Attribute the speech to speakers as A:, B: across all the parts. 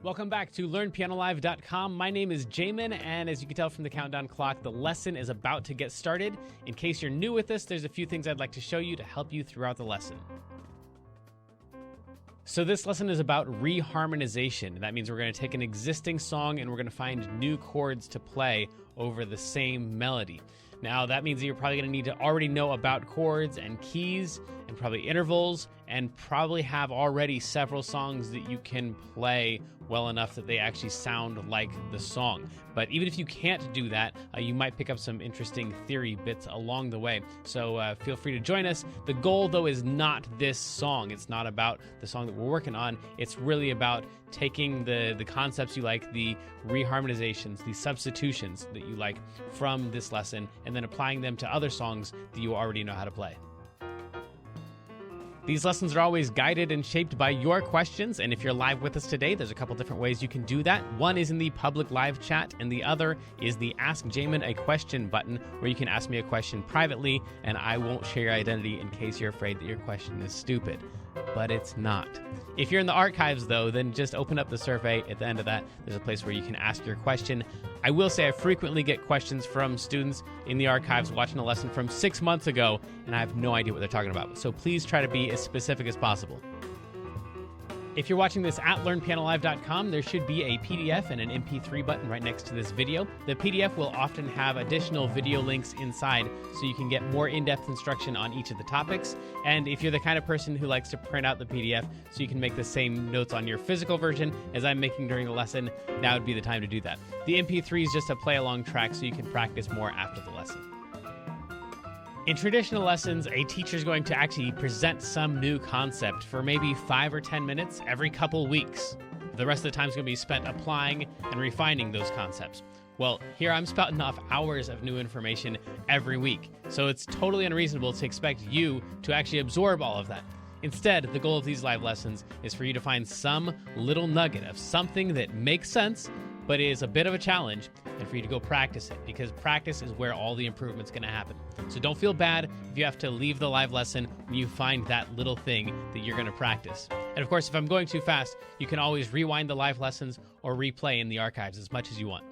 A: Welcome back to LearnPianoLive.com. My name is Jamin, and as you can tell from the countdown clock, the lesson is about to get started. In case you're new with this, there's a few things I'd like to show you to help you throughout the lesson. So this lesson is about reharmonization. That means we're going to take an existing song and we're going to find new chords to play over the same melody. Now, that means that you're probably going to need to already know about chords and keys and probably intervals, and probably have already several songs that you can play well enough that they actually sound like the song. But even if you can't do that, you might pick up some interesting theory bits along the way. So feel free to join us. The goal, though, is not this song. It's not about the song that we're working on. It's really about taking the concepts you like, the reharmonizations, the substitutions that you like from this lesson, and then applying them to other songs that you already know how to play. These lessons are always guided and shaped by your questions, and if you're live with us today, there's a couple different ways you can do that. One is in the public live chat, and the other is the Ask Jamin a Question button, where you can ask me a question privately, and I won't share your identity in case you're afraid that your question is stupid. But it's not. If you're in the archives, though, then just open up the survey. At the end of that, there's a place where you can ask your question. I will say I frequently get questions from students in the archives watching a lesson from 6 months ago, and I have no idea what they're talking about. So please try to be as specific as possible. If you're watching this at LearnPianoLive.com, there should be a PDF and an MP3 button right next to this video. The PDF will often have additional video links inside, so you can get more in-depth instruction on each of the topics. And if you're the kind of person who likes to print out the PDF so you can make the same notes on your physical version as I'm making during the lesson, now would be the time to do that. The MP3 is just a play-along track so you can practice more after the lesson. In traditional lessons, a teacher is going to actually present some new concept for maybe 5 or 10 minutes every couple weeks. The rest of the time is going to be spent applying and refining those concepts. Well, here I'm spouting off hours of new information every week, so it's totally unreasonable to expect you to actually absorb all of that. Instead, the goal of these live lessons is for you to find some little nugget of something that makes sense, but is a bit of a challenge, and for you to go practice it, because practice is where all the improvement's going to happen. So don't feel bad if you have to leave the live lesson when you find that little thing that you're going to practice. And of course, if I'm going too fast, you can always rewind the live lessons or replay in the archives as much as you want.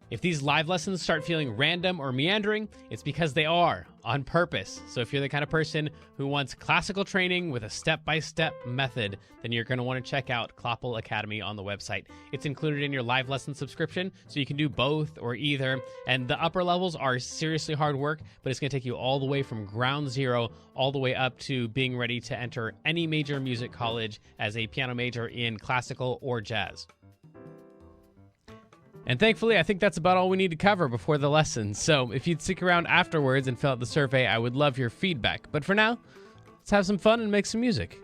A: If these live lessons start feeling random or meandering, it's because they are, on purpose. So if you're the kind of person who wants classical training with a step-by-step method, then you're going to want to check out Kloppel Academy on the website. It's included in your live lesson subscription, so you can do both or either. And the upper levels are seriously hard work, but it's going to take you all the way from ground zero all the way up to being ready to enter any major music college as a piano major in classical or jazz. And thankfully, I think that's about all we need to cover before the lesson. So if you'd stick around afterwards and fill out the survey, I would love your feedback. But for now, let's have some fun and make some music.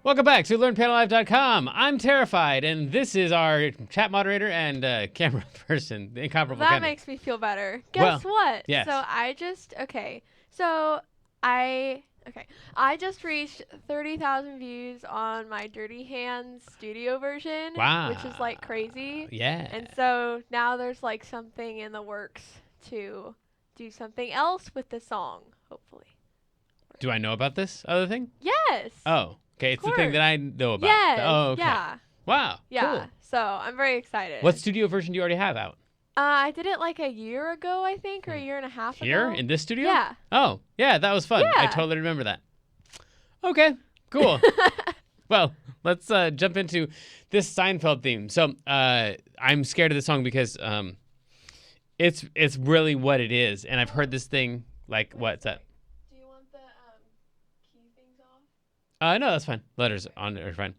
A: Welcome back to LearnPianoLive.com. I'm Terrified, and this is our chat moderator and camera person, the incomparable
B: That
A: Kendall.
B: makes me feel better. Guess what?
A: Yes.
B: So I just reached 30,000 views on my Dirty Hands studio version.
A: Wow.
B: Which is like crazy.
A: Yeah.
B: And so now there's like something in the works to do something else with the song, hopefully.
A: Do I know about this other thing?
B: Yes.
A: Oh. Okay, it's the thing that I know about.
B: Yes.
A: Oh, okay.
B: Yeah.
A: Wow.
B: Yeah.
A: Cool.
B: So I'm very excited.
A: What studio version do you already have out?
B: I did it like a year ago, I think, or a year and a half
A: Here?
B: ago.
A: In this studio?
B: Yeah.
A: Oh, yeah, that was fun. I
B: Yeah.
A: totally remember that. Okay, cool. Well, let's jump into this Seinfeld theme. So I'm scared of this song because it's really what it is. And I've heard this thing, like, what's that?
B: Do you want the key things off?
A: No, that's fine. Letters on are fine.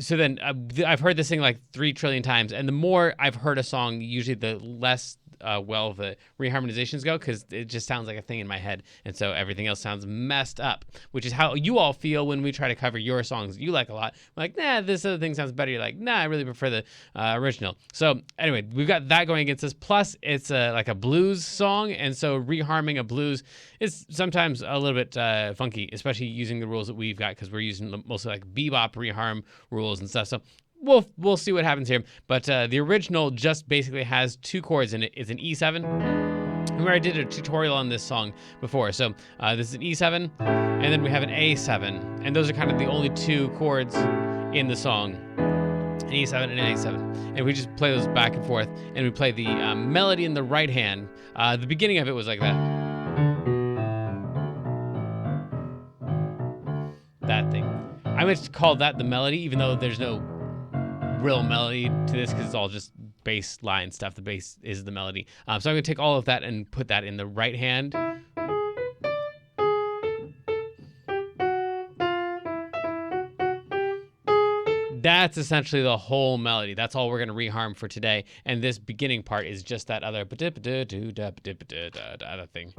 A: So then I've heard this thing like 3 trillion times, and the more I've heard a song, usually the less well the reharmonizations go, because it just sounds like a thing in my head, and so everything else sounds messed up, which is how you all feel when we try to cover your songs you like a lot. I'm like, nah, this other thing sounds better. You're like, nah, I really prefer the original. So anyway, we've got that going against us. Plus, it's like a blues song, and so reharming a blues is sometimes a little bit funky, especially using the rules that we've got, because we're using mostly like bebop reharm rules and stuff. So we'll see what happens here. But the original just basically has 2 chords in it. It's an E7. Remember, I did a tutorial on this song before. So this is an E7, and then we have an A7. And those are kind of the only 2 chords in the song. An E7 and an A7. And we just play those back and forth. And we play the melody in the right hand. The beginning of it was like that. That thing. I would call that the melody, even though there's no real melody to this, because it's all just bass line stuff. The bass is the melody. So I'm going to take all of that and put that in the right hand. That's essentially the whole melody. That's all we're going to reharm for today. And this beginning part is just that other thing.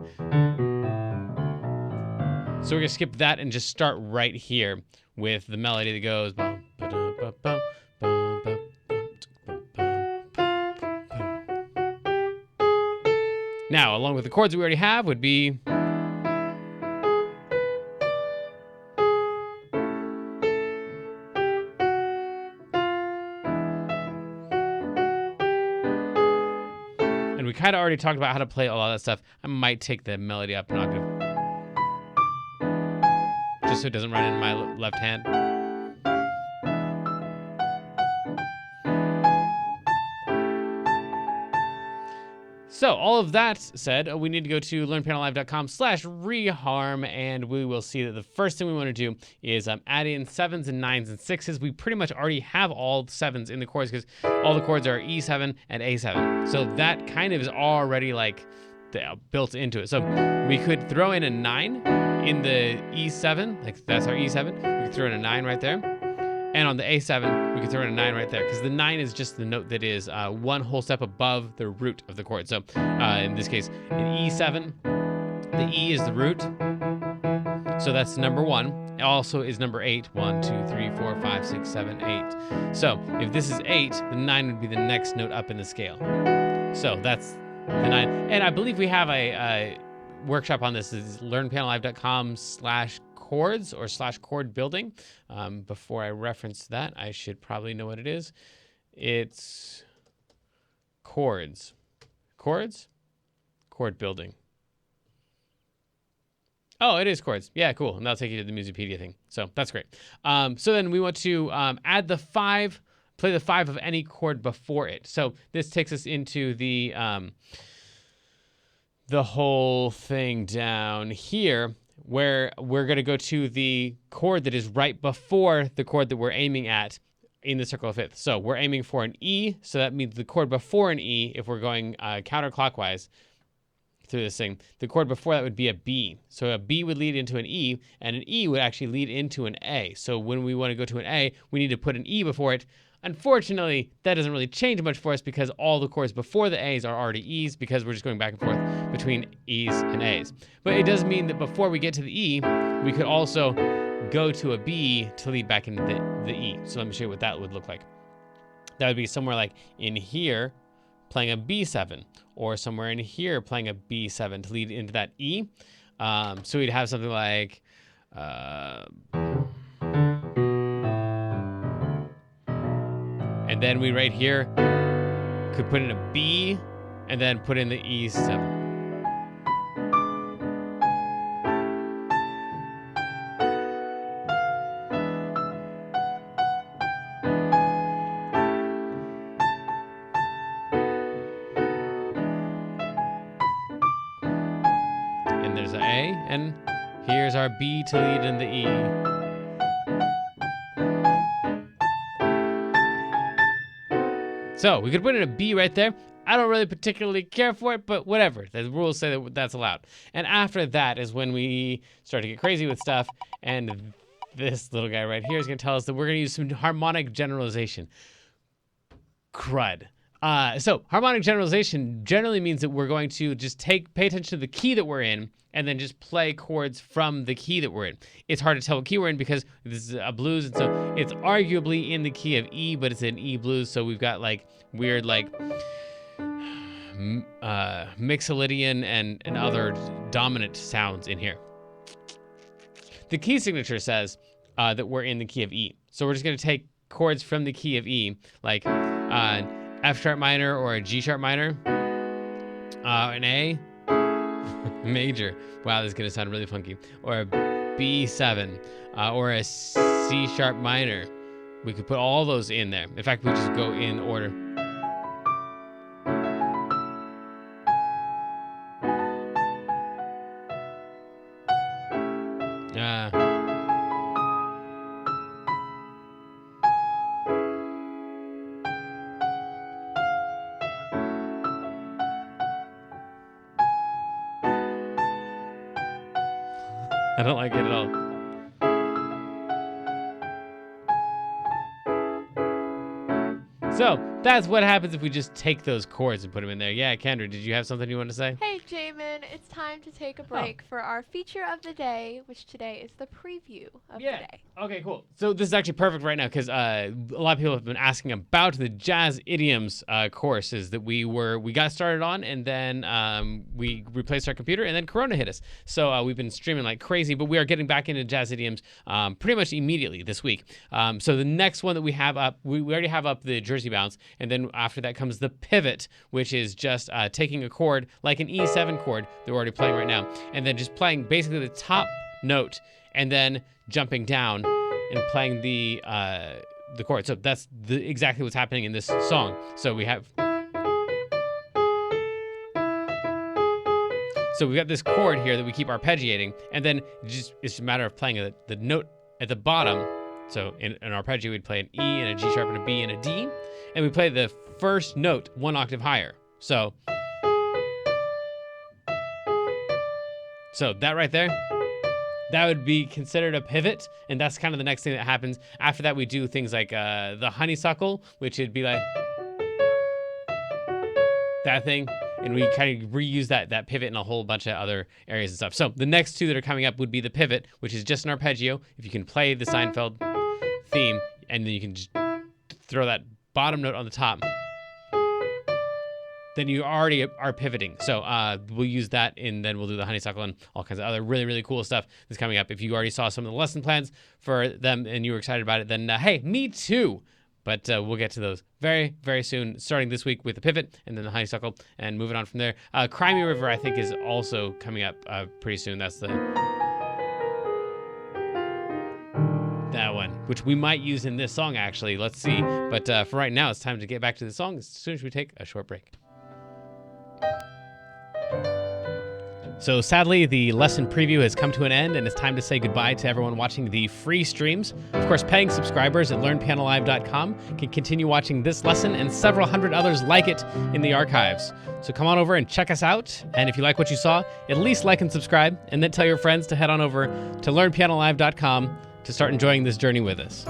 A: So we're going to skip that and just start right here with the melody that goes. Now, along with the chords that we already have would be. And we kind of already talked about how to play all that stuff. I might take the melody up an octave, just so it doesn't run in my left hand. So all of that said, we need to go to learnpianolive.com/reharm, and we will see that the first thing we want to do is add in 7s and 9s and 6s. We pretty much already have all 7s in the chords, because all the chords are E7 and A7. So that kind of is already like built into it. So we could throw in a 9 in the E7, like that's our E7. We could throw in a 9 right there. And on the A7, we could throw in a 9 right there, because the 9 is just the note that is one whole step above the root of the chord. So in this case, in E7, the E is the root. So that's number 1. It also is number 8. 1, 2, 3, 4, 5, 6, 7, 8. So if this is 8, the 9 would be the next note up in the scale. So that's the 9. And I believe we have a workshop on this. Is learnpianolive.com/course chords or / chord building. Before I reference that, I should probably know what it is. It's chords. Chords? Chord building. Oh, it is chords. Yeah, cool. And that'll take you to the Musicpedia thing. So that's great. So then we want to add the 5, play the 5 of any chord before it. So this takes us into the whole thing down here, where we're going to go to the chord that is right before the chord that we're aiming at in the circle of fifths. So we're aiming for an E, so that means the chord before an E, if we're going counterclockwise through this thing, the chord before that would be a B. So a B would lead into an E, and an E would actually lead into an A. So when we want to go to an A, we need to put an E before it. Unfortunately, that doesn't really change much for us because all the chords before the A's are already E's, because we're just going back and forth between E's and A's. But it does mean that before we get to the E, we could also go to a B to lead back into the E. So let me show you what that would look like. That would be somewhere like in here playing a B7, or somewhere in here playing a B7 to lead into that E. So we'd have something like... and then we right here could put in a B and then put in the E7. And there's an A, and here's our B to lead in the E. So we could put in a B right there. I don't really particularly care for it, but whatever. The rules say that that's allowed. And after that is when we start to get crazy with stuff. And this little guy right here is going to tell us that we're going to use some harmonic generalization. Crud. So harmonic generalization generally means that we're going to just pay attention to the key that we're in, and then just play chords from the key that we're in. It's hard to tell what key we're in because this is a blues, and so it's arguably in the key of E, but it's an E blues, so we've got like weird like Mixolydian and other dominant sounds in here. The key signature says that we're in the key of E. So we're just gonna take chords from the key of E, like F sharp minor or a G sharp minor, an A, major. Wow, this is gonna sound really funky. Or a B7, or a C sharp minor. We could put all those in there. In fact, we just go in order. I don't like it at all. So that's what happens if we just take those chords and put them in there. Yeah, Kendra, did you have something you want to say?
B: Hey, Jamin, it's time to take a break for our feature of the day, which today is the preview of the day.
A: Okay, cool. So this is actually perfect right now because a lot of people have been asking about the jazz idioms courses that we got started on, and then we replaced our computer, and then Corona hit us. So we've been streaming like crazy, but we are getting back into jazz idioms pretty much immediately this week. So the next one that we have up, we already have up the Jersey Bounce, and then after that comes the pivot, which is just taking a chord like an E7 chord that we're already playing right now, and then just playing basically the top note and then jumping down and playing the chord. So that's exactly what's happening in this song. So we have, so we've got this chord here that we keep arpeggiating, and then it's a matter of playing the note at the bottom. So in an arpeggio, we'd play an E and a G sharp and a B and a D, and we play the first note one octave higher. So that right there, that would be considered a pivot, and that's kind of the next thing that happens. After that, we do things like the honeysuckle, which would be like that thing, and we kind of reuse that pivot in a whole bunch of other areas and stuff. So the next two that are coming up would be the pivot, which is just an arpeggio. If you can play the Seinfeld theme, and then you can just throw that bottom note on the top. then you already are pivoting. So we'll use that, and then we'll do the honeysuckle and all kinds of other really, really cool stuff that's coming up. If you already saw some of the lesson plans for them and you were excited about it, then hey, me too. But we'll get to those very, very soon, starting this week with the pivot and then the honeysuckle and moving on from there. Cry Me a River, I think, is also coming up pretty soon. That's that one, which we might use in this song, actually. Let's see. But for right now, it's time to get back to the song as soon as we take a short break. So sadly, the lesson preview has come to an end, and it's time to say goodbye to everyone watching the free streams. Of course, paying subscribers at learnpianolive.com can continue watching this lesson and several hundred others like it in the archives. So come on over and check us out. And if you like what you saw, at least like and subscribe, and then tell your friends to head on over to learnpianolive.com to start enjoying this journey with us.